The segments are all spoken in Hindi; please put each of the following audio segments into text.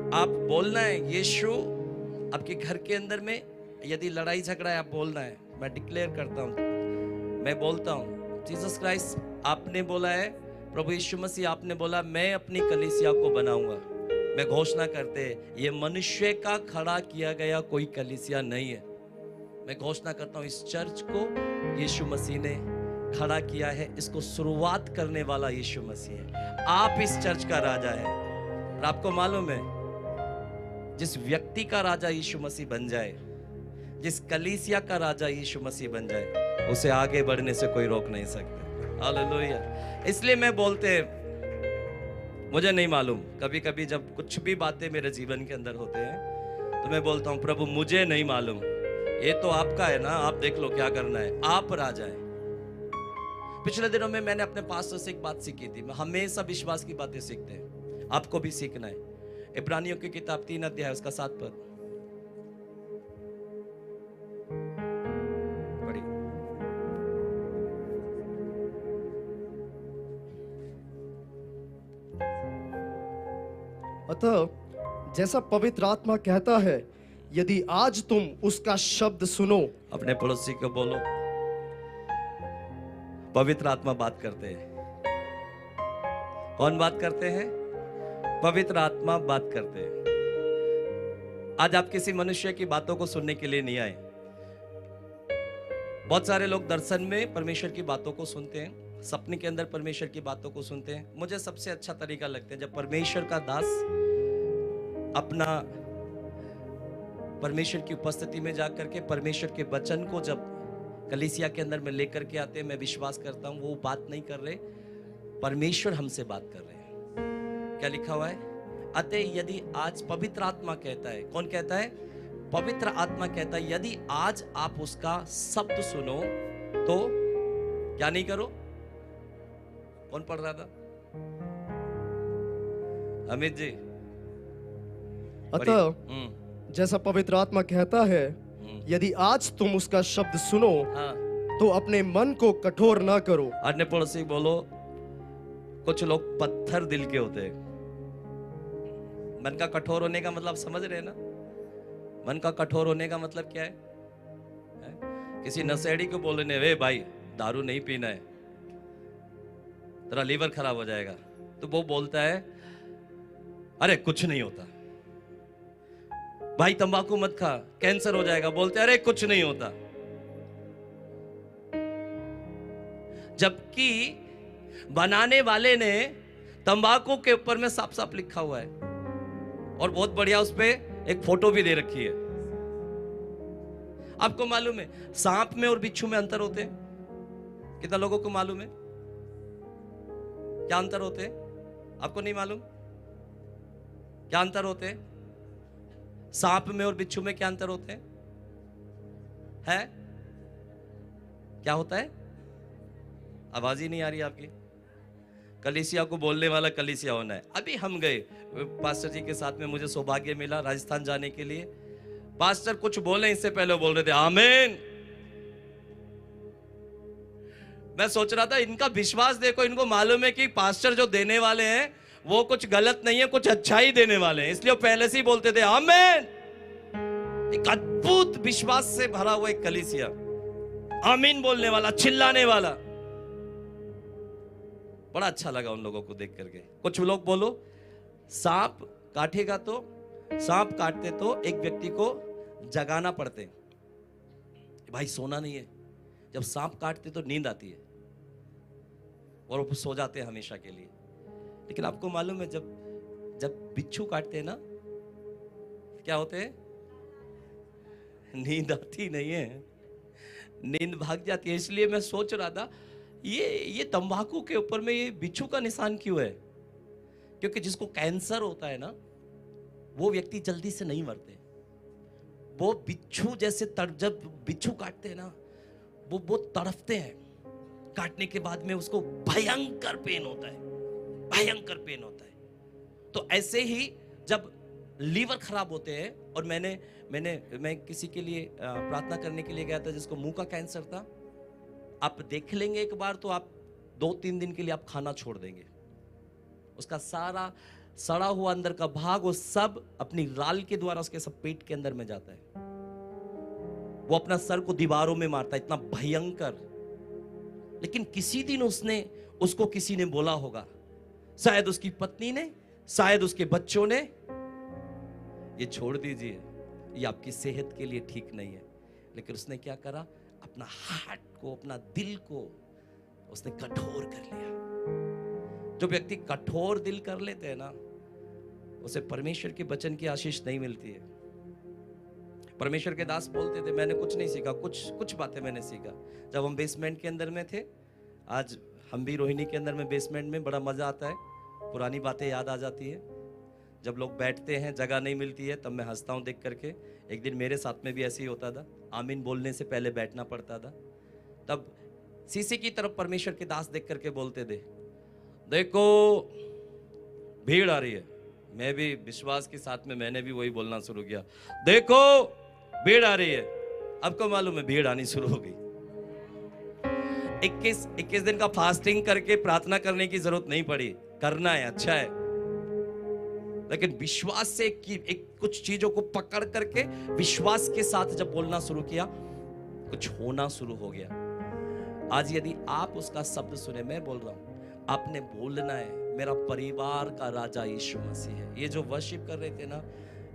आप बोलना है यीशु आपके घर के अंदर में यदि लड़ाई झगड़ा है, आप बोलना है। मैं डिक्लेयर करता हूँ, मैं बोलता हूँ, जीसस क्राइस्ट आपने बोला है, प्रभु यीशु मसीह आपने बोला मैं अपनी कलीसिया को बनाऊंगा। मैं घोषणा करते हैं ये मनुष्य का खड़ा किया गया कोई कलीसिया नहीं है। मैं घोषणा करता हूँ इस चर्च को यीशु मसीह ने खड़ा किया है, इसको शुरुआत करने वाला यीशु मसीह है। आप इस चर्च का राजा है और आपको मालूम है जिस व्यक्ति का राजा यीशु मसीह बन जाए, जिस कलीसिया का राजा यीशु मसीह बन जाए, उसे आगे बढ़ने से कोई रोक नहीं सकता। हालेलुया। इसलिए मैं बोलते मुझे नहीं मालूम, कभी कभी जब कुछ भी बातें मेरे जीवन के अंदर होते हैं तो मैं बोलता हूँ प्रभु मुझे नहीं मालूम, ये तो आपका है ना, आप देख लो क्या करना है, आप राजा है। पिछले दिनों में मैंने अपने पास्टर से एक बात सीखी थी। मैं हमेशा विश्वास की बातें सीखते हैं, आपको भी सीखना है। इब्रानियों की किताब 3 अध्याय उसका 7 पद पढ़िए। अतः जैसा पवित्र आत्मा कहता है, यदि आज तुम उसका शब्द सुनो। अपने पड़ोसी को बोलो पवित्र आत्मा बात करते हैं। कौन बात करते हैं? पवित्र आत्मा बात करते हैं। आज आप किसी मनुष्य की बातों को सुनने के लिए नहीं आए। बहुत सारे लोग दर्शन में परमेश्वर की बातों को सुनते हैं, सपने के अंदर परमेश्वर की बातों को सुनते हैं। मुझे सबसे अच्छा तरीका लगता है जब परमेश्वर का दास अपना परमेश्वर की उपस्थिति में जाकर के परमेश्वर के वचन को जब कलीसिया के अंदर में लेकर के आते हैं। मैं विश्वास करता हूं वो बात नहीं कर रहे, परमेश्वर हमसे बात कर रहे हैं। क्या लिखा हुआ है? अतः यदि आज पवित्र आत्मा कहता है, कौन कहता है? पवित्र आत्मा कहता है यदि आज आप उसका शब्द सुनो तो क्या नहीं करो। कौन पढ़ रहा था? अमित जी। अतः जैसा पवित्र आत्मा कहता है, यदि आज तुम उसका शब्द सुनो, हाँ। तो अपने मन को कठोर ना करो। अन्य पड़ोसी बोलो, कुछ लोग पत्थर दिल के होते हैं। मन का कठोर होने का मतलब समझ रहे हैं ना? मन का कठोर होने का मतलब क्या है? किसी नशेड़ी को बोलने, वे भाई दारू नहीं पीना है, तेरा लीवर खराब हो जाएगा, तो वो बोलता है अरे कुछ नहीं होता। भाई तंबाकू मत खा, कैंसर हो जाएगा, बोलते अरे कुछ नहीं होता। जबकि बनाने वाले ने तंबाकू के ऊपर में साफ साफ लिखा हुआ है और बहुत बढ़िया उस पे एक फोटो भी दे रखी है। आपको मालूम है सांप में और बिच्छू में अंतर होते हैं? कितना लोगों को मालूम है क्या अंतर होते हैं? आपको नहीं मालूम क्या अंतर होते हैं? सांप में और बिच्छू में क्या अंतर होते हैं? है क्या होता है? आवाज ही नहीं आ रही आपकी। कलीसिया को बोलने वाला कलीसिया होना है। अभी हम गए पास्टर जी के साथ में, मुझे सौभाग्य मिला राजस्थान जाने के लिए। पास्टर कुछ बोले इससे पहले बोल रहे थे आमीन। मैं सोच रहा था इनका विश्वास देखो, इनको मालूम है कि पास्टर जो देने वाले हैं वो कुछ गलत नहीं है, कुछ अच्छा ही देने वाले हैं, इसलिए वो पहले से ही बोलते थे आमीन। एक अद्भुत विश्वास से भरा हुआ एक कलीसिया, आमीन बोलने वाला, चिल्लाने वाला। बड़ा अच्छा लगा उन लोगों को देख करके। कुछ लोग बोलो सांप काटेगा तो, सांप काटते तो एक व्यक्ति को जगाना पड़ते, भाई सोना नहीं है। जब सांप काटते तो नींद आती है और वो सो जाते हैं हमेशा के लिए। लेकिन आपको मालूम है जब बिच्छू काटते हैं ना, क्या होते हैं? नींद आती नहीं है, नींद भाग जाती है। इसलिए मैं सोच रहा था ये तंबाकू के ऊपर में ये बिच्छू का निशान क्यों है? क्योंकि जिसको कैंसर होता है ना, वो व्यक्ति जल्दी से नहीं मरते। वो बिच्छू जैसे जब बिच्छू काटते हैं ना, वो तड़पते हैं। काटने के बाद में उसको भयंकर पेन होता है, भयंकर पेन होता है। तो ऐसे ही जब लीवर खराब होते हैं, और मैं किसी के लिए प्रार्थना करने के लिए गया था जिसको मुंह का कैंसर था। आप देख लेंगे एक बार तो आप 2-3 दिन के लिए आप खाना छोड़ देंगे। उसका सड़ा हुआ अंदर का भाग वो सब अपनी राल के द्वारा उसके सब पेट के अंदर में जाता है। वो अपना सर को दीवारों में मारता है, इतना भयंकर। लेकिन किसी दिन उसको किसी ने बोला होगा, शायद उसकी पत्नी ने, शायद उसके बच्चों ने, ये छोड़ दीजिए, ये आपकी सेहत के लिए ठीक नहीं है। लेकिन उसने क्या करा, अपना हार्ट को, अपना दिल को उसने कठोर कर लिया। जो व्यक्ति कठोर दिल कर लेते हैं ना, उसे परमेश्वर के वचन की आशीष नहीं मिलती है। परमेश्वर के दास बोलते थे, मैंने कुछ नहीं सीखा, कुछ बातें मैंने सीखा जब हम बेसमेंट के अंदर में थे। आज हम भी रोहिणी के अंदर में बेसमेंट में, बड़ा मजा आता है, पुरानी बातें याद आ जाती है। जब लोग बैठते हैं, जगह नहीं मिलती है, तब मैं हंसता हूँ देख करके। एक दिन मेरे साथ में भी ऐसे ही होता था, आमीन बोलने से पहले बैठना पड़ता था। तब शीशे की तरफ परमेश्वर के दास देख करके बोलते थे, देखो भीड़ आ रही है। मैं भी विश्वास के साथ में मैंने भी वही बोलना शुरू किया, देखो भीड़ आ रही है। आपको मालूम है भीड़ आनी शुरू हो गई। 21 दिन का फास्टिंग करके प्रार्थना करने की जरूरत नहीं पड़ी, करना है, अच्छा है। लेकिन विश्वास से कुछ चीजों को पकड़ करके विश्वास के साथ जब बोलना शुरू किया, कुछ होना शुरू हो गया। आज यदि आप उसका शब्द सुने, मैं बोल रहा हूं, आपने बोलना है, मेरा परिवार का राजा यीशु मसीह है। ये जो वर्शिप कर रहे थे ना,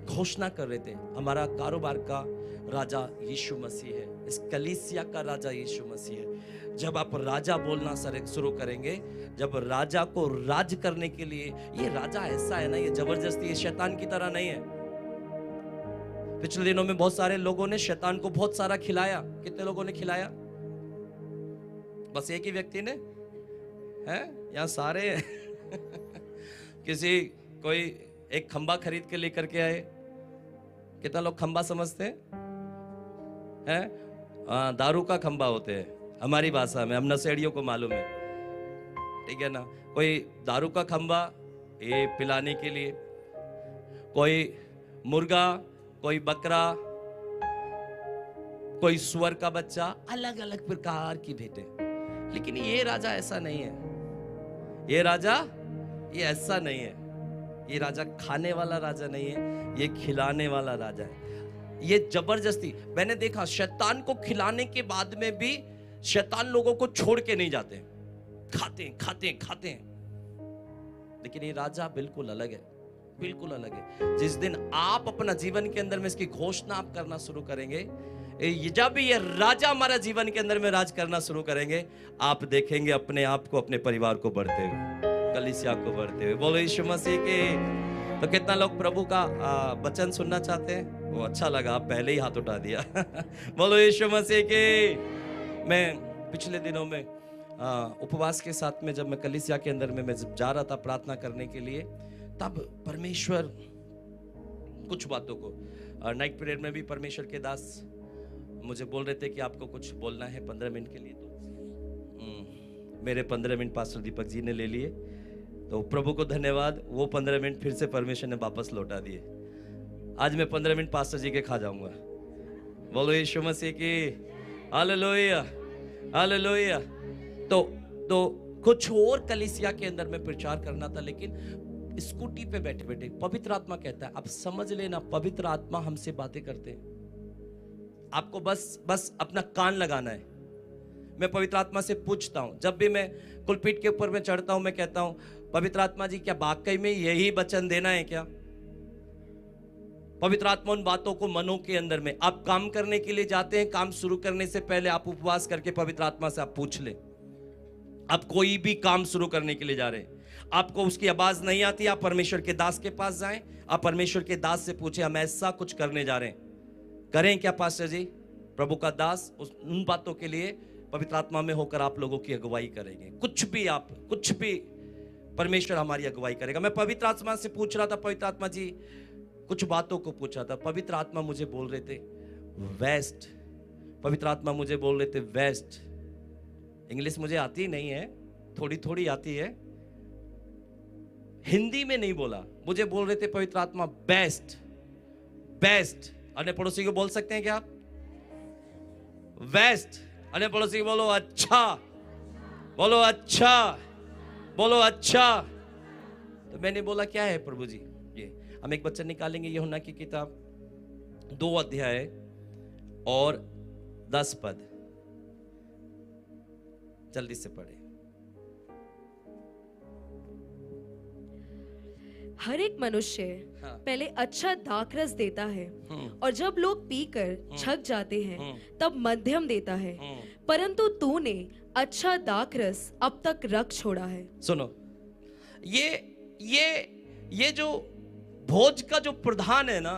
घोषणा कर रहे थे, हमारा कारोबार का राजा यीशु मसीह है, इस कलीसिया का राजा यीशु मसीह है। जब आप राजा बोलना शुरू करेंगे, जब राजा को राज करने के लिए, ये राजा ऐसा है ना, ये जबरदस्ती, ये शैतान की तरह नहीं है। पिछले दिनों में बहुत सारे लोगों ने शैतान को बहुत सारा खिलाया। कितने लोगों ने खिलाया? बस एक ही व्यक्ति ने है? यहाँ सारे कोई एक खंबा खरीद के लेकर के आए। कितना लोग खंबा समझते हैं? दारू का खंबा होते हैं हमारी भाषा में, हम नशेड़ियों को मालूम है, ठीक है ना। कोई दारू का खंबा ये पिलाने के लिए, कोई मुर्गा, कोई बकरा, कोई सुअर का बच्चा, अलग अलग प्रकार की भेंटें। लेकिन ये राजा ऐसा नहीं है। ये राजा ये ऐसा नहीं है। ये राजा खाने वाला राजा नहीं है, ये खिलाने वाला राजा है। ये जबरदस्ती, मैंने देखा शैतान को खिलाने के बाद में भी शैतान लोगों को छोड़ के नहीं जाते, खाते हैं खाते हैं खाते हैं। लेकिन ये राजा बिल्कुल अलग है, बिल्कुल अलग है। जिस दिन आप अपना जीवन के अंदर में इसकी घोषणा आप करना शुरू करेंगे, जब ये राजा हमारा जीवन के अंदर में राज करना शुरू करेंगे, आप देखेंगे अपने आप को, अपने परिवार को बढ़ते हुए, कलीसिया को बढ़ते हुए। बोलो यीशु मसीह के। तो कितना लोग प्रभु का वचन सुनना चाहते हैं? वो अच्छा लगा, आप पहले ही हाथ उठा दिया। बोलो यीशु मसीह के। मैं पिछले दिनों में उपवास के साथ में, जब मैं कलीसिया के अंदर में मैं जब जा रहा था प्रार्थना करने के लिए, तब परमेश्वर कुछ बातों को, नाइट प्रेयर में भी परमेश्वर के दास मुझे बोल रहे थे कि आपको कुछ बोलना है 15 मिनट के लिए। तो मेरे 15 मिनट पास्टर दीपक जी ने ले लिए। तो प्रभु को धन्यवाद, वो 15 मिनट फिर से परमेश्वर ने वापस लौटा दिए। आज मैं 15 मिनट पास्टर जी के खा जाऊंगा। बोलो यीशु मसीह की। Hallelujah hallelujah. तो कुछ और कलीसिया के अंदर में प्रचार करना था, लेकिन स्कूटी पे बैठे बैठे पवित्र आत्मा कहता है, आप समझ लेना, पवित्र आत्मा हमसे बातें करते हैं। आपको बस अपना कान लगाना है। मैं पवित्र आत्मा से पूछता हूं, जब भी मैं कुलपीठ के ऊपर में चढ़ता हूं, मैं कहता हूं, पवित्र आत्मा जी क्या वाकई में यही वचन देना है क्या? पवित्र आत्मा उन बातों को मनों के अंदर में, आप काम करने के लिए जाते हैं, काम शुरू करने से पहले आप उपवास करके पवित्र आत्मा से आप पूछ लें। आप कोई भी काम शुरू करने के लिए जा रहे हैं, आपको उसकी आवाज नहीं आती, आप परमेश्वर के दास के पास जाएं, आप परमेश्वर के दास से पूछें, हम ऐसा कुछ करने जा रहे हैं, करें क्या पास्टर जी? प्रभु का दास उन बातों के लिए पवित्र आत्मा में होकर आप लोगों की अगुवाई करेंगे। कुछ भी परमेश्वर हमारी अगुवाई करेगा। मैं पवित्र आत्मा से पूछ रहा था, पवित्र आत्मा जी कुछ बातों को पूछा था। पवित्र आत्मा मुझे बोल रहे थे वेस्ट, पवित्र आत्मा मुझे बोल रहे थे वेस्ट। इंग्लिश मुझे आती नहीं है, थोड़ी थोड़ी आती है, हिंदी में नहीं बोला, मुझे बोल रहे थे पवित्र आत्मा बेस्ट बेस्ट। अन्य पड़ोसी को बोल सकते हैं क्या आप? वेस्ट। अन्य पड़ोसी को बोलो अच्छा, बोलो अच्छा, बोलो अच्छा। तो मैंने बोला क्या है प्रभु जी ये? हम एक वचन निकालेंगे यूहन्ना की किताब 2 अध्याय और 10 पद, जल्दी से पढ़े। हर एक मनुष्य हाँ। पहले अच्छा दाखरस देता है और जब लोग पीकर छक जाते हैं तब मध्यम देता है, परंतु तूने अच्छा दाखरस अब तक रख छोड़ा है। सुनो, ये जो भोज का जो प्रधान है ना,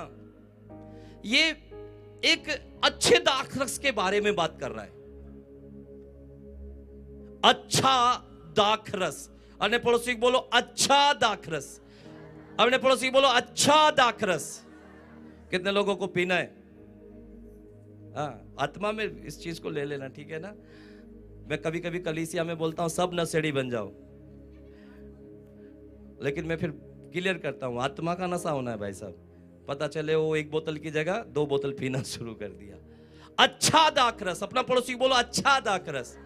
ये एक अच्छे दाखरस के बारे में बात कर रहा है। अच्छा दाखरस। अपने पड़ोसी को बोलो अच्छा दाखरस। अपने पड़ोसी को बोलो अच्छा दाखरस। कितने लोगों को पीना है? हाँ, आत्मा में इस चीज को ले लेना, ठीक है ना? मैं कभी कभी कलीसिया में बोलता हूं सब नशेड़ी बन जाओ, लेकिन मैं फिर क्लियर करता हूं आत्मा का नशा होना है भाई साहब। पता चले वो 1 बोतल की जगह 2 बोतल पीना शुरू कर दिया। अच्छा दाखरस। अपना पड़ोसी को बोलो अच्छा दाखरस।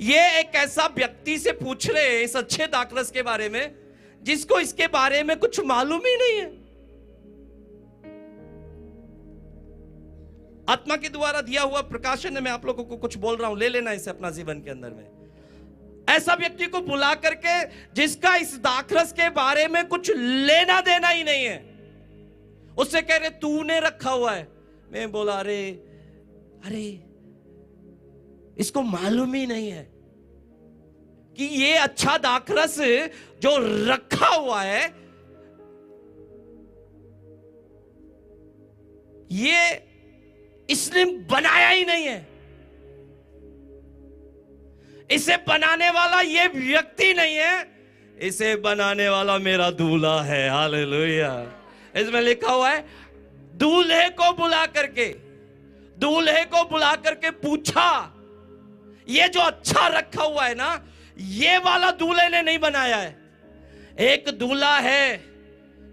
ये एक ऐसा व्यक्ति से पूछ रहे हैं इस अच्छे दाखरस के बारे में जिसको इसके बारे में कुछ मालूम ही नहीं है। आत्मा के द्वारा दिया हुआ प्रकाशन है, मैं आप लोगों को कुछ बोल रहा हूं, ले लेना इसे अपना जीवन के अंदर में। ऐसा व्यक्ति को बुला करके जिसका इस दाखरस के बारे में कुछ लेना देना ही नहीं है, उससे कह रहे तूने रखा हुआ है। मैं बोला अरे इसको मालूम ही नहीं है कि ये अच्छा दाखरस जो रखा हुआ है ये इसने बनाया ही नहीं है। इसे बनाने वाला ये व्यक्ति नहीं है, इसे बनाने वाला मेरा दूल्हा है। हालेलुया। इसमें लिखा हुआ है दूल्हे को बुला करके पूछा, ये जो अच्छा रखा हुआ है ना, ये वाला दूल्हे ने नहीं बनाया है। एक दूल्हा है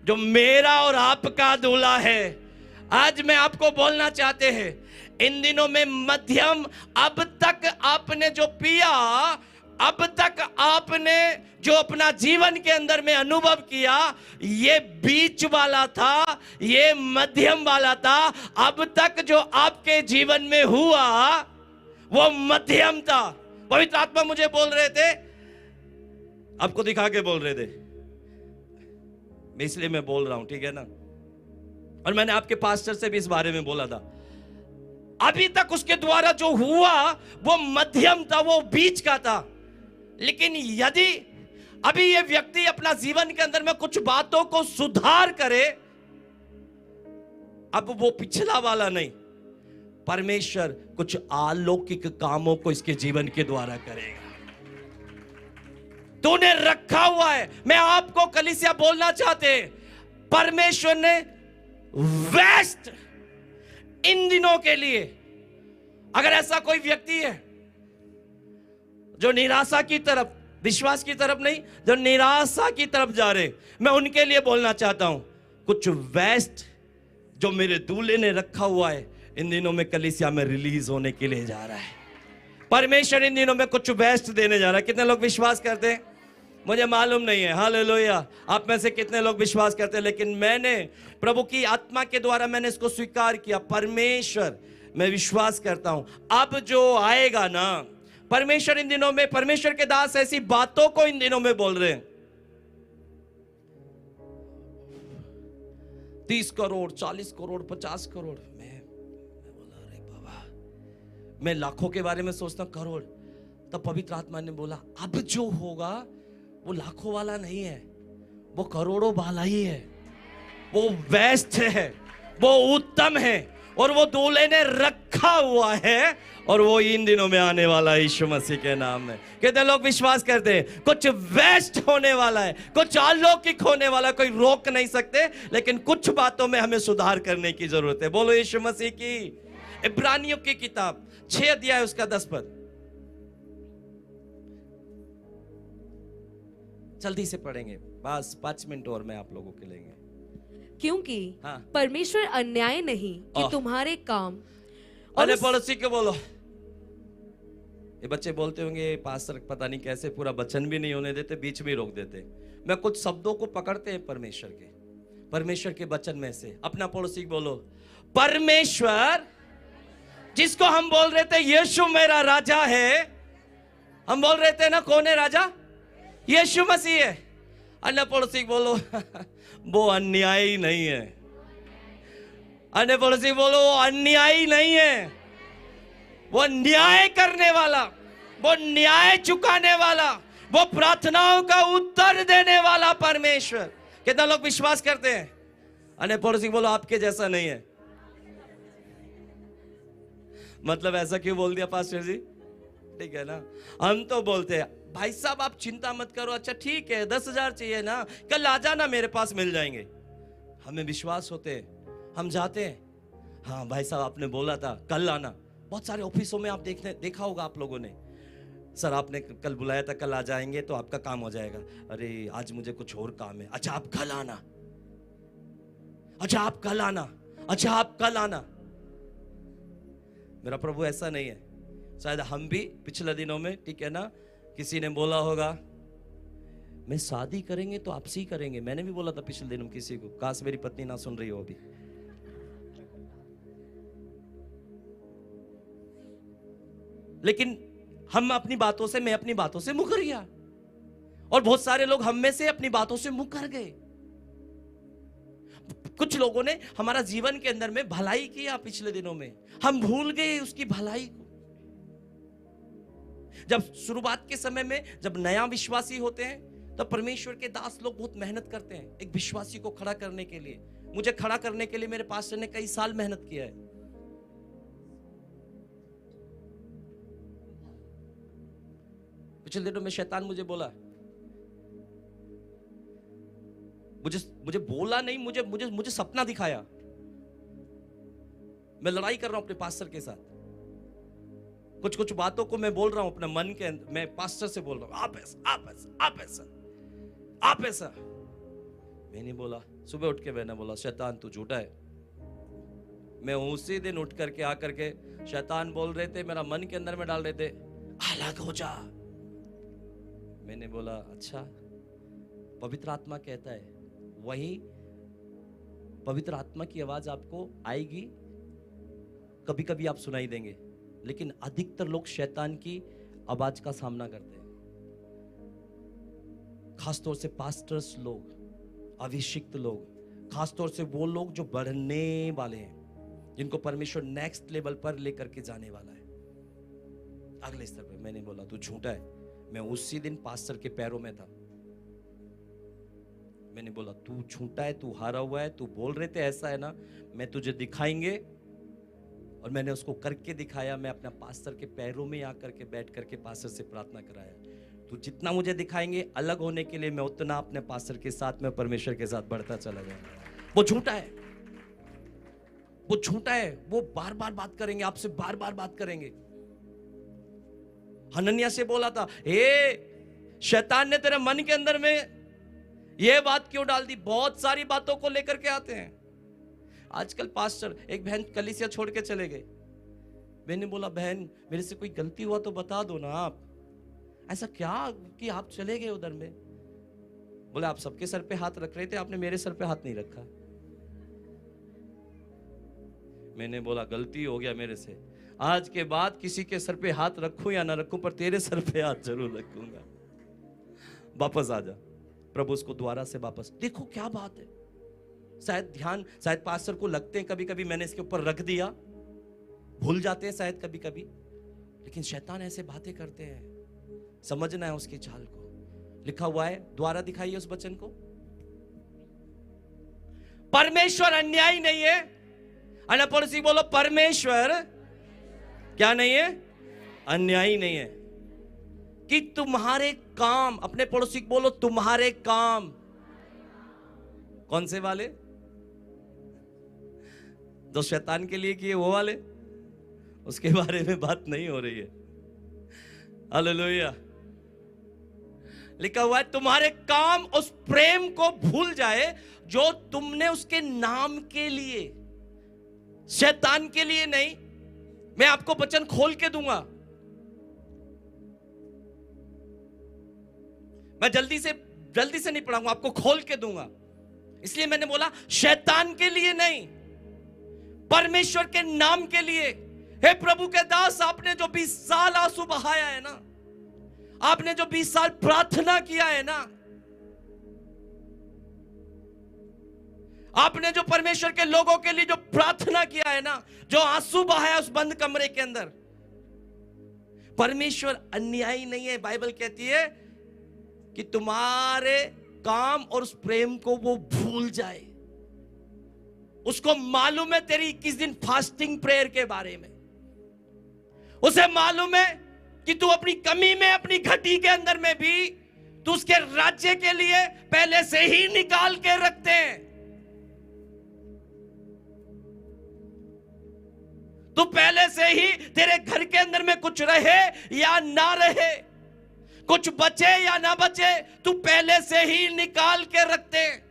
जो मेरा और आपका दूल्हा है। आज मैं आपको बोलना चाहते हैं, इन दिनों में मध्यम, अब तक आपने जो पिया, अब तक आपने जो अपना जीवन के अंदर में अनुभव किया, ये बीच वाला था, ये मध्यम वाला था। अब तक जो आपके जीवन में हुआ वो मध्यम था। पवित्र आत्मा मुझे बोल रहे थे, आपको दिखा के बोल रहे थे, इसलिए मैं बोल रहा हूं, ठीक है ना? और मैंने आपके पास्टर से भी इस बारे में बोला था। अभी तक उसके द्वारा जो हुआ वो मध्यम था, वो बीच का था। लेकिन यदि अभी ये व्यक्ति अपना जीवन के अंदर में कुछ बातों को सुधार करे, अब वो पिछला वाला नहीं, परमेश्वर कुछ अलौकिक कामों को इसके जीवन के द्वारा करेगा। तूने रखा हुआ है। मैं आपको कलीसिया बोलना चाहते हैं, परमेश्वर ने वेस्ट इन दिनों के लिए, अगर ऐसा कोई व्यक्ति है जो निराशा की तरफ, विश्वास की तरफ नहीं, जो निराशा की तरफ जा रहे, मैं उनके लिए बोलना चाहता हूं, कुछ वेस्ट जो मेरे दूल्हे ने रखा हुआ है इन दिनों में कलीसिया में रिलीज होने के लिए जा रहा है। परमेश्वर इन दिनों में कुछ बेस्ट देने जा रहा है। कितने लोग विश्वास करते हैं? मुझे मालूम नहीं है। हालेलुया। आप में से कितने लोग विश्वास करते हैं? लेकिन मैंने प्रभु की आत्मा के द्वारा मैंने इसको स्वीकार किया। परमेश्वर, मैं विश्वास करता हूं अब जो आएगा ना, परमेश्वर इन दिनों में, परमेश्वर के दास ऐसी बातों को इन दिनों में बोल रहे हैं। 30 करोड़, 40 करोड़, 50 करोड़। मैं बोला अरे बाबा, मैं लाखों के बारे में सोचता हूं, करोड़। तब पवित्र आत्मा ने बोला अब जो होगा वो लाखों वाला नहीं है, वो करोड़ों वाला ही है। वो बेस्ट है, वो उत्तम है, और वो दूल्हे ने रखा हुआ है, और वो इन दिनों में आने वाला है यीशु मसीह के नाम में। कितने लोग विश्वास करते हैं? कुछ बेस्ट होने वाला है, कुछ अलौकिक होने वाला है। कोई रोक नहीं सकते, लेकिन कुछ बातों में हमें सुधार करने की जरूरत है। बोलो यीशु मसीह की। इब्रानियों की किताब 6 अध्याय उसका 10 पद, जल्दी से पढ़ेंगे, बस 5 मिनट और मैं आप लोगों के लेंगे। क्योंकि हाँ। परमेश्वर अन्याय नहीं कि आह। तुम्हारे काम और पड़ोसी को बोलो। ये बच्चे बोलते होंगे पास्टर पता नहीं कैसे पूरा वचन भी नहीं होने देते, बीच में ही रोक देते। मैं कुछ शब्दों को पकड़ते हैं परमेश्वर के वचन में से। अपना पड़ोसी को बोलो, परमेश्वर जिसको हम बोल रहे थे यीशु मेरा राजा है, हम बोल रहे थे ना कौन है राजा? यीशु मसीह है। अन्य पड़ोसी को बोलो वो अन्यायी नहीं है। अन्य पड़ोसी को बोलो वो अन्यायी नहीं है, वो न्याय करने वाला, वो न्याय चुकाने वाला, वो प्रार्थनाओं का उत्तर देने वाला परमेश्वर। कितना लोग विश्वास करते हैं? अन्य पड़ोसी बोलो आपके जैसा नहीं है। मतलब ऐसा क्यों बोल दिया पास्टर जी? ठीक है ना, हम तो बोलते हैं भाई साहब आप चिंता मत करो, अच्छा ठीक है 10,000 चाहिए ना, कल आ जाना मेरे पास मिल जाएंगे। हमें विश्वास होते हैं, हम जाते हैं, हाँ भाई साहब आपने बोला था कल आना। बहुत सारे ऑफिसों में आप देखा होगा आप लोगों ने, सर आपने कल बुलाया था कल आ जाएंगे तो आपका काम हो जाएगा। अरे आज मुझे कुछ और काम है, अच्छा आप कल आना, अच्छा आप कल आना, अच्छा आप कल आना। मेरा प्रभु ऐसा नहीं है। शायद हम भी पिछले दिनों में, ठीक है ना, किसी ने बोला होगा मैं शादी करेंगे तो आपसे ही करेंगे। मैंने भी बोला था पिछले दिनों किसी को, काश मेरी पत्नी ना सुन रही हो अभी। लेकिन हम अपनी बातों से, मैं अपनी बातों से मुकर गया और बहुत सारे लोग हम में से अपनी बातों से मुकर गए। कुछ लोगों ने हमारा जीवन के अंदर में भलाई किया पिछले दिनों में, हम भूल गए उसकी भलाई को। जब शुरुआत के समय में जब नया विश्वासी होते हैं तब परमेश्वर के दास लोग बहुत मेहनत करते हैं एक विश्वासी को खड़ा करने के लिए। मुझे खड़ा करने के लिए मेरे पास्टर ने कई साल मेहनत किया है। पिछले दिनों में शैतान मुझे बोला, मुझे बोला नहीं, मुझे सपना दिखाया। मैं लड़ाई कर रहा हूं अपने पास्टर के साथ, कुछ बातों को मैं बोल रहा हूं अपने मन के अंदर। मैं पास्टर से बोल रहा हूं आप ऐसा, आप ऐसा, आप ऐसा, आप ऐसा। मैंने बोला, सुबह उठ के मैंने बोला शैतान तू झूठा है। मैं उसी दिन उठ करके आकर के शैतान बोल रहे थे, मेरा मन के अंदर में डाल रहे थे अलग हो जा। मैंने बोला अच्छा, पवित्र आत्मा कहता है, वही पवित्र आत्मा की आवाज आपको आएगी, कभी कभी आप सुनाई देंगे, लेकिन अधिकतर लोग शैतान की आवाज का सामना करते हैं। खासतौर से पास्टर्स लोग, अभिषिक्त लोग, खासतौर से वो लोग जो बढ़ने वाले हैं, जिनको परमेश्वर नेक्स्ट लेवल पर लेकर के जाने वाला है, अगले स्तर पे। मैंने बोला तू झूठा है। मैं उसी दिन पास्टर के पैरों में था। मैंने बोला तू झूठा है, तू हारा हुआ है, तू बोल रहे थे ऐसा है ना, मैं तुझे दिखाएंगे। और मैंने उसको करके दिखाया। मैं अपना पास्टर के पैरों में आकर के बैठ करके पास्टर से प्रार्थना कराया, तू जितना मुझे दिखाएंगे अलग होने के लिए, मैं उतना अपने पास्टर के साथ में परमेश्वर के साथ बढ़ता चला गया। वो झूठा है, वो झूठा है, वो बार बार बात करेंगे आपसे, बार बार बात करेंगे। हनन्याह से बोला था, हे शैतान ने तेरे मन के अंदर में ये बात क्यों डाल दी? बहुत सारी बातों को लेकर के आते हैं। आजकल पास्टर, एक बहन कलीसिया छोड़ के चले गए। मैंने बोला बहन मेरे से कोई गलती हुआ तो बता दो ना, आप ऐसा क्या कि आप चले गए उधर में? बोले आप सबके सर पे हाथ रख रहे थे, आपने मेरे सर पे हाथ नहीं रखा। मैंने बोला गलती हो गया मेरे से, आज के बाद किसी के सर पे हाथ रखूं या ना रखूं, पर तेरे सर पे हाथ जरूर रखूंगा। वापस आ जा। प्रभु उसको द्वारा से वापस, देखो क्या बात है। शायद पास्टर को लगते हैं कभी कभी मैंने इसके ऊपर रख दिया, भूल जाते हैं शायद कभी कभी, लेकिन शैतान ऐसे बातें करते हैं। समझना है उसकी चाल को। लिखा हुआ है, द्वारा दिखाइए उस वचन को। परमेश्वर अन्यायी नहीं है। अन्य पड़ोसी बोलो, परमेश्वर क्या नहीं है? अन्यायी नहीं है। कि तुम्हारे काम, अपने पड़ोसी को बोलो तुम्हारे काम। कौन से वाले? जो शैतान के लिए किए वो वाले, उसके बारे में बात नहीं हो रही है। हालेलुया। लिखा हुआ है तुम्हारे काम उस प्रेम को भूल जाए जो तुमने उसके नाम के लिए, शैतान के लिए नहीं। मैं आपको वचन खोल के दूंगा। मैं जल्दी से जल्दी से नहीं पढ़ाऊंगा, आपको खोल के दूंगा। इसलिए मैंने बोला शैतान के लिए नहीं, परमेश्वर के नाम के लिए। हे प्रभु के दास, आपने जो 20 साल आंसू बहाया है ना, आपने जो 20 साल प्रार्थना किया है ना, आपने जो परमेश्वर के लोगों के लिए जो प्रार्थना किया है ना, जो आंसू बहाया उस बंद कमरे के अंदर, परमेश्वर अन्यायी नहीं है। बाइबल कहती है कि तुम्हारे काम और उस प्रेम को वो भूल जाए। उसको मालूम है तेरी 21 दिन फास्टिंग प्रेयर के बारे में, उसे मालूम है कि तू अपनी कमी में, अपनी घटी के अंदर में भी तू उसके राज्य के लिए पहले से ही निकाल के रखते हैं। तू पहले से ही, तेरे घर के अंदर में कुछ रहे या ना रहे, कुछ बचे या ना बचे, तू पहले से ही निकाल के रखते हैं।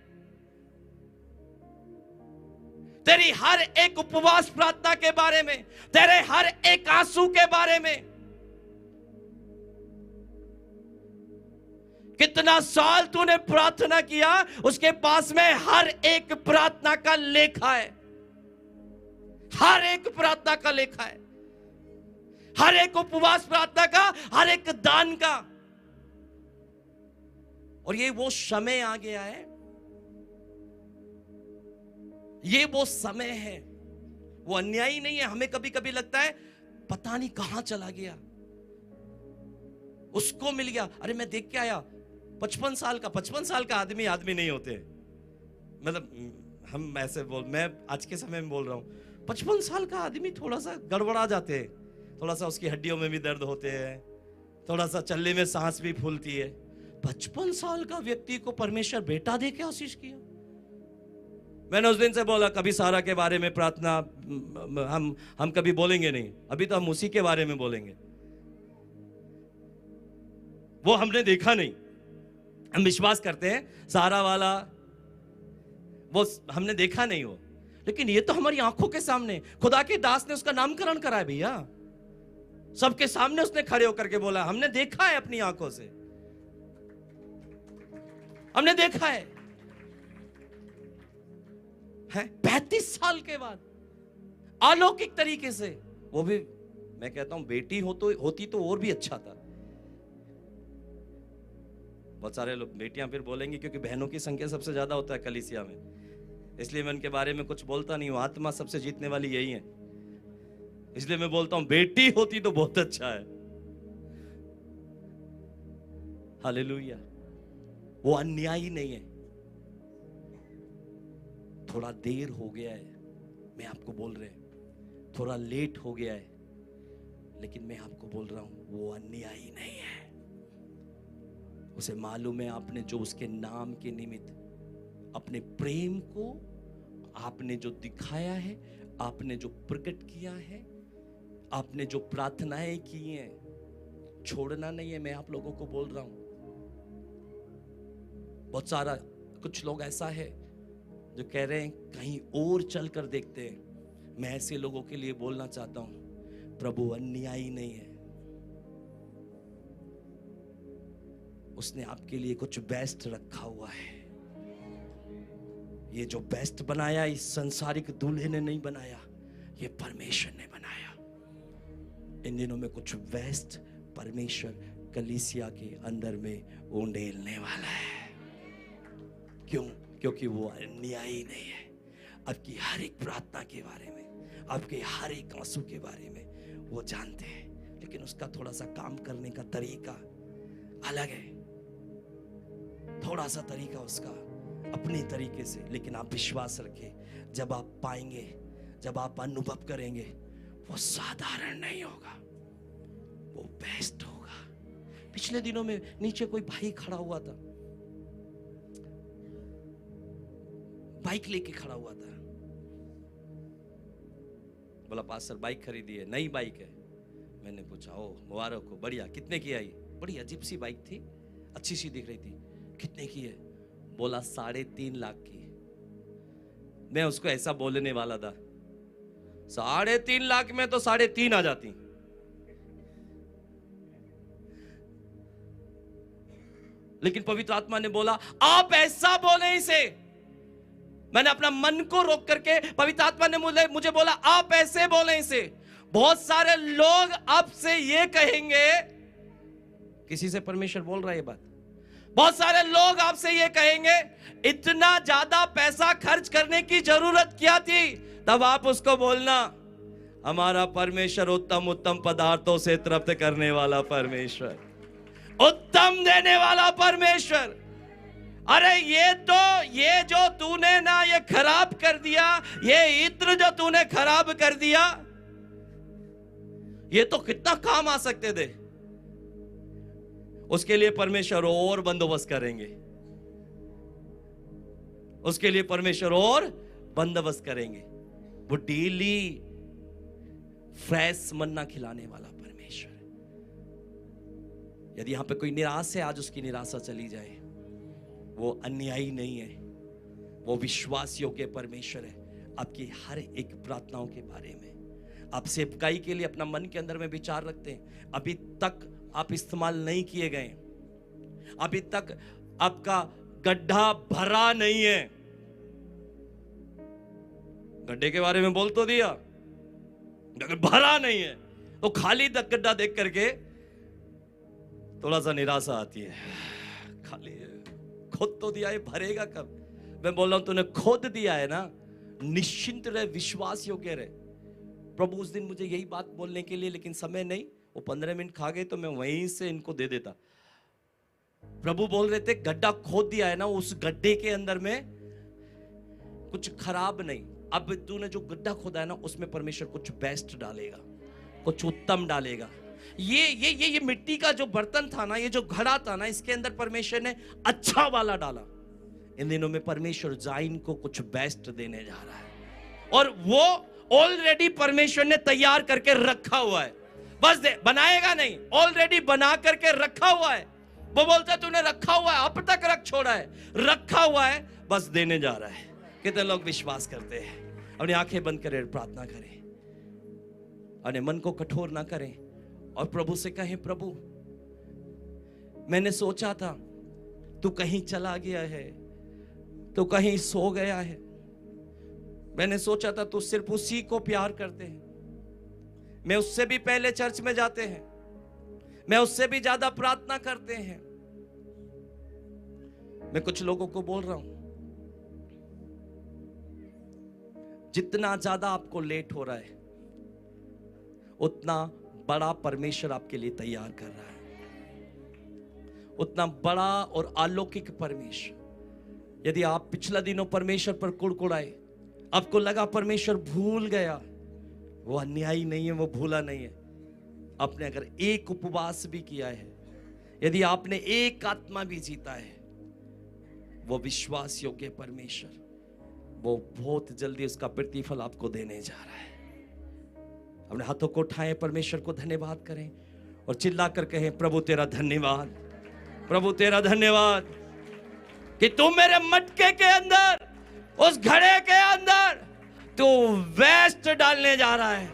तेरी हर एक उपवास प्रार्थना के बारे में, तेरे हर एक आंसू के बारे में, कितना साल तूने प्रार्थना किया, उसके पास में हर एक प्रार्थना का लेखा है। हर एक प्रार्थना का लेखा है, हर एक उपवास प्रार्थना का, हर एक दान का। और ये वो समय आ गया है, ये वो समय है। वो अन्यायी नहीं है। हमें कभी कभी लगता है पता नहीं कहां चला गया, उसको मिल गया। अरे मैं देख के आया 55 साल का आदमी नहीं होते। मतलब हम ऐसे मैं आज के समय में बोल रहा हूं, 55 साल का आदमी थोड़ा सा गड़बड़ा जाते हैं, थोड़ा सा उसकी हड्डियों में भी दर्द होते हैं, थोड़ा सा चलने में सांस भी फूलती है। 55 साल का व्यक्ति को परमेश्वर बेटा दे के आशीष किया। मैंने उस दिन से बोला कभी सारा के बारे में प्रार्थना हम कभी बोलेंगे नहीं, अभी तो हम उसी के बारे में बोलेंगे। वो हमने देखा नहीं, हम विश्वास करते हैं सारा वाला वो हमने देखा नहीं हो, लेकिन ये तो हमारी आंखों के सामने खुदा के दास ने उसका नामकरण कराया भैया। सबके सामने उसने खड़े होकर के बोला हमने देखा है, अपनी आंखों से हमने देखा है। 35 साल के बाद अलौकिक तरीके से, वो भी मैं कहता हूं बेटी होती तो और भी अच्छा था। बहुत सारे लोग बेटियां फिर बोलेंगे क्योंकि बहनों की संख्या सबसे ज्यादा होता है कलीसिया में, इसलिए मैं उनके बारे में कुछ बोलता नहीं हूं। आत्मा सबसे जीतने वाली यही है, इसलिए मैं बोलता हूं बेटी होती तो बहुत अच्छा है। हालेलुया। वो अन्यायी नहीं है। थोड़ा देर हो गया है, मैं आपको बोल रहे हैं, थोड़ा लेट हो गया है, लेकिन मैं आपको बोल रहा हूं वो अन्यायी नहीं है। उसे मालूम है आपने जो उसके नाम के निमित्त अपने प्रेम को आपने जो दिखाया है, आपने जो प्रकट किया है, आपने जो प्रार्थनाएं की हैं, छोड़ना नहीं है। मैं आप लोगों को बोल रहा हूं, बहुत सारा कुछ लोग ऐसा है जो कह रहे हैं कहीं और चल कर देखते हैं। मैं ऐसे लोगों के लिए बोलना चाहता हूं प्रभु अन्यायी नहीं है। उसने आपके लिए कुछ बेस्ट रखा हुआ है। ये जो बेस्ट बनाया इस संसारिक दूल्हे ने नहीं बनाया, ये परमेश्वर ने बनाया। इन दिनों में कुछ बेस्ट परमेश्वर कलीसिया के अंदर में उंडेलने वाला है। क्यों? क्योंकि वो अन्यायी नहीं है। आपकी हर एक प्रार्थना के बारे में, आपके हर एक आंसू के बारे में वो जानते हैं, लेकिन उसका थोड़ा सा काम करने का तरीका अलग है। थोड़ा सा तरीका उसका अपने तरीके से, लेकिन आप विश्वास रखें, जब आप पाएंगे, जब आप अनुभव करेंगे, वो साधारण नहीं होगा, वो बेस्ट होगा। पिछले दिनों में नीचे कोई भाई खड़ा हुआ था, बाइक लेके खड़ा हुआ था। बोला पास्टर बाइक खरीदी है, नई बाइक है। मैंने पूछा ओ मुबारक हो, बढ़िया, कितने की आई? बड़ी अजीब सी बाइक थी, अच्छी सी दिख रही थी। कितने की है? बोला 3.5 लाख की। मैं उसको ऐसा बोलने वाला था, 3.5 लाख में तो 3.5 आ जाती। लेकिन पवित्र आत्मा ने बोला आप ऐसा बोले इसे। मैंने अपना मन को रोक करके, पवित्र आत्मा ने मुझे बोला आप ऐसे बोले इसे। बहुत सारे लोग आपसे ये कहेंगे, किसी से परमेश्वर बोल रहा है ये बात, बहुत सारे लोग आपसे ये कहेंगे इतना ज्यादा पैसा खर्च करने की जरूरत क्या थी। तब आप उसको बोलना हमारा परमेश्वर उत्तम उत्तम पदार्थों से तृप्त करने वाला परमेश्वर, उत्तम देने वाला परमेश्वर। अरे ये जो तूने ना ये खराब कर दिया, ये इत्र जो तूने खराब कर दिया, ये तो कितना काम आ सकते थे। उसके लिए परमेश्वर और बंदोबस्त करेंगे, उसके लिए परमेश्वर और बंदोबस्त करेंगे। वो डेली फ्रेश मन्ना खिलाने वाला परमेश्वर है। यदि यहां पे कोई निराश है, आज उसकी निराशा चली जाए। वो अन्यायी नहीं है, वो विश्वास योग्य परमेश्वर है। आपकी हर एक प्रार्थनाओं के बारे में, आप सेवकाई के लिए अपना मन के अंदर में विचार रखते हैं, अभी तक आप इस्तेमाल नहीं किए गए, अभी तक आपका गड्ढा भरा नहीं है। गड्ढे के बारे में बोल तो दिया, अगर भरा नहीं है तो खाली गड्ढा देख करके थोड़ा सा निराशा आती है। खाली खोद तो दिया है, भरेगा कब। मैं बोल रहा हूं तूने खोद दिया है ना, निश्चिंत रहे, विश्वास योग्य रहे। प्रभु उस दिन मुझे यही बात बोलने के लिए, लेकिन समय नहीं, वो 15 मिनट खा गए तो मैं वहीं से इनको दे देता। प्रभु बोल रहे थे गड्ढा खोद दिया है ना, उस गड्ढे के अंदर में कुछ खराब नहीं। अब तूने जो गड्ढा खोदा है ना, उसमें परमेश्वर कुछ बेस्ट डालेगा, कुछ उत्तम डालेगा। ये मिट्टी का जो बर्तन था ना, ये जो घड़ा था ना, इसके अंदर परमेश्वर ने अच्छा वाला डाला। इन दिनों में परमेश्वर जाइन को कुछ बेस्ट देने जा रहा है, और वो ऑलरेडी परमेश्वर ने तैयार करके रखा हुआ है। बस बनाएगा नहीं, ऑलरेडी बना करके रखा हुआ है। वो बोलता है तूने रखा हुआ है, अब तक रख छोड़ा है, रखा हुआ है, बस देने जा रहा है। कितने लोग विश्वास करते हैं? अपनी आंखें बंद करें, प्रार्थना करें, अपने मन को कठोर ना करें और प्रभु से कहें, प्रभु मैंने सोचा था तू कहीं चला गया है, तू कहीं सो गया है। मैंने सोचा था तू सिर्फ उसी को प्यार करते हैं। मैं उससे भी पहले चर्च में जाते हैं, मैं उससे भी ज्यादा प्रार्थना करते हैं। मैं कुछ लोगों को बोल रहा हूं, जितना ज्यादा आपको लेट हो रहा है, उतना बड़ा परमेश्वर आपके लिए तैयार कर रहा है, उतना बड़ा और अलौकिक परमेश्वर। यदि आप पिछला दिनों परमेश्वर पर कुड़कुड़ाए, आपको लगा परमेश्वर भूल गया, वो अन्यायी नहीं है, वो भूला नहीं है। आपने अगर एक उपवास भी किया है, यदि आपने एक आत्मा भी जीता है, वो विश्वास योग्य परमेश्वर वो बहुत जल्दी उसका प्रतिफल आपको देने जा रहा है। अपने हाथों को उठाएं, परमेश्वर को धन्यवाद करें और चिल्ला कर कहें, प्रभु तेरा धन्यवाद, प्रभु तेरा धन्यवाद कि तू मेरे मटके के अंदर, उस घड़े के अंदर तू वेस्ट डालने जा रहा है।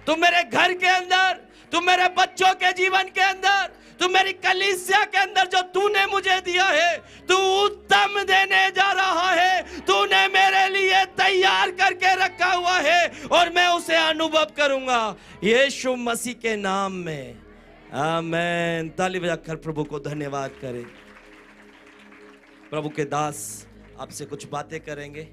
तू मेरे घर के अंदर, तू मेरे बच्चों के जीवन के अंदर, तू मेरी कलीसिया के अंदर जो तूने मुझे दिया है, तू उत्तम देने जा रहा है। तूने मेरे लिए तैयार करके रखा हुआ है और मैं उसे अनुभव करूंगा, यीशु मसीह के नाम में, आमीन। ताली बजाकर प्रभु को धन्यवाद करें। प्रभु के दास आपसे कुछ बातें करेंगे।